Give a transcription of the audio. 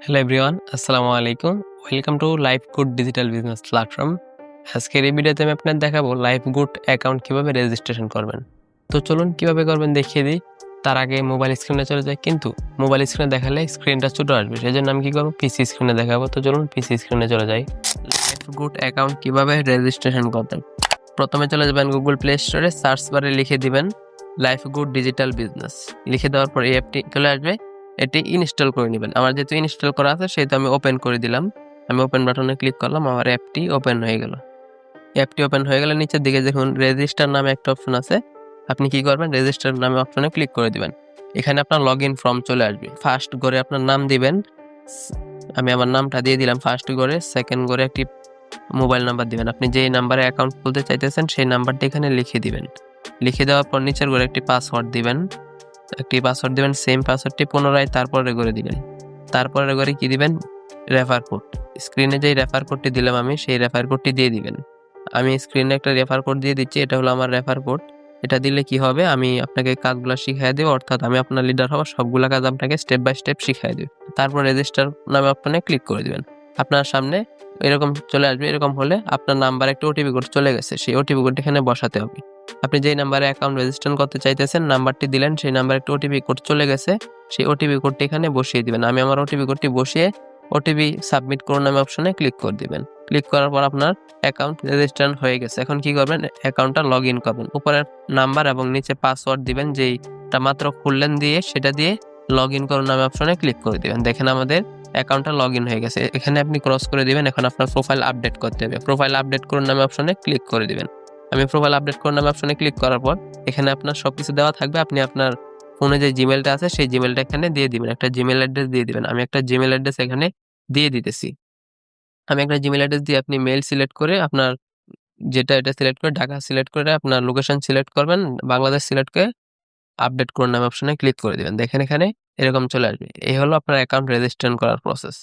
Hello everyone, আসসালামু আলাইকুম। Welcome to Lifegood digital business platform. আজকের এই ভিডিওতে আমি আপনাদের দেখাবো লাইফগুড অ্যাকাউন্ট কিভাবে রেজিস্ট্রেশন করবেন। তো চলুন কিভাবে করবেন দেখিয়ে দিই। তার আগে মোবাইল স্ক্রিনে চলে যায়, কিন্তু মোবাইল স্ক্রিনে দেখালে স্ক্রিনটা ছোট আসবে, সেই জন্য আমি কি করবো, পিসি স্ক্রিনে দেখাবো। তো চলুন পিসি স্ক্রিনে চলে যাই। লাইফগুড অ্যাকাউন্ট কিভাবে রেজিস্ট্রেশন করবেন, প্রথমে চলে যাবেন গুগল প্লে স্টোরে, সার্চ বারে লিখে দিবেন লাইফগুড ডিজিটাল বিজনেস। লিখে দেওয়ার পর এই অ্যাপটি চলে আসবে, এটি ইনস্টল করে নেবেন। আমার যেহেতু ইনস্টল করা আছে সেহেতু আমি ওপেন করে দিলাম। আমি ওপেন বাটনে ক্লিক করলাম, আমার অ্যাপটি ওপেন হয়ে গেল। অ্যাপটি ওপেন হয়ে গেলে নিচের দিকে দেখুন রেজিস্টার নামে একটা অপশন আছে। আপনি কি করবেন, রেজিস্টার নামে অপশনে ক্লিক করে দিবেন। এখানে আপনার লগ ইন ফর্ম চলে আসবে। ফার্স্ট করে আপনার নাম দিবেন, আমি আমার নামটা দিয়ে দিলাম ফার্স্ট করে। সেকেন্ড করে একটি মোবাইল নাম্বার দিবেন, আপনি যেই নাম্বারে অ্যাকাউন্ট খুলতে চাইতেছেন সেই নাম্বারটি এখানে লিখে দিবেন। লিখে দেওয়ার পর নিচের করে একটি পাসওয়ার্ড দিবেন, সেম পাসওয়ার্ডটি পুনরায় তারপরে করে দিবেন। তারপরে করে কি দিবেন, রেফার কোড। স্ক্রিনে যেই রেফার কোডটি দিলাম আমি, সেই রেফার কোডটি দিয়ে দিবেন। আমি স্ক্রিনে একটা রেফার কোড দিয়ে দিচ্ছি, এটা হলো আমার রেফার কোড। এটা দিলে কি হবে, আমি আপনাকে কাজগুলো শিখিয়ে দেবো, অর্থাৎ আমি আপনার লিডার হব, সবগুলা কাজ আপনাকে স্টেপ বাই স্টেপ শিখিয়ে দেব। তারপর রেজিস্টার নামে অপশনে ক্লিক করে দিবেন। আপনার সামনে এরকম চলে আসবে। এরকম হলে আপনার নাম্বারে একটা ওটিপি কোড চলে গেছে, সেই ওটিপি কোড এখানে বসাতে হবে। আপনি যেই নাম্বারে অ্যাকাউন্ট রেজিস্ট্রেশন করতে চাইতেছেন, নাম্বারটি দিলেন, সেই নাম্বারে একটা ওটিপি কোড চলে গেছে, সেই ওটিপি কোডটি এখানে বসিয়ে দিবেন। আমি আমার ওটিপি কোডটি বসিয়ে ওটিপি সাবমিট করুন নামে অপশনে ক্লিক করে দিবেন। ক্লিক করার পর আপনার অ্যাকাউন্ট রেজিস্ট্রেশন হয়ে গেছে। এখন কি করবেন, অ্যাকাউন্টটা লগ ইন করবেন। উপরের নাম্বার এবং নিচে পাসওয়ার্ড দিবেন, যেইটা মাত্র খুললেন, দিয়ে সেটা দিয়ে লগ ইন করুন নামে অপশনে ক্লিক করে দিবেন। দেখেন আমাদের অ্যাকাউন্টটা লগ ইন হয়ে গেছে। এখানে আপনি ক্রস করে দিবেন। এখন আপনার প্রোফাইল আপডেট করতে হবে, প্রোফাইল আপডেট করুন নামে অপশনে ক্লিক করে দিবেন। আমি প্রোফাইল আপডেট করুন নামে অপশনে ক্লিক করার পর এখানে আপনার সবকিছু দেওয়া থাকবে। আপনি আপনার ফোনে যে জিমেলটা আছে সেই জিমেলটা এখানে দিয়ে দিবেন, একটা জিমেল অ্যাড্রেস দিয়ে দিবেন। আমি একটা জিমেল অ্যাড্রেস এখানে দিয়ে দিতেছি। আমি একটা জিমেল অ্যাড্রেস দিয়ে আপনি মেল সিলেক্ট করে আপনার এটা সিলেক্ট করে ঢাকা সিলেক্ট করে আপনার লোকেশন সিলেক্ট করবেন, বাংলাদেশ সিলেক্ট করে আপডেট করুন নামে অপশনে ক্লিক করে দিবেন। দেখেন এখানে এরকম চলে আসবে। এই হলো আপনার অ্যাকাউন্ট রেজিস্ট্রেশন করার প্রসেস।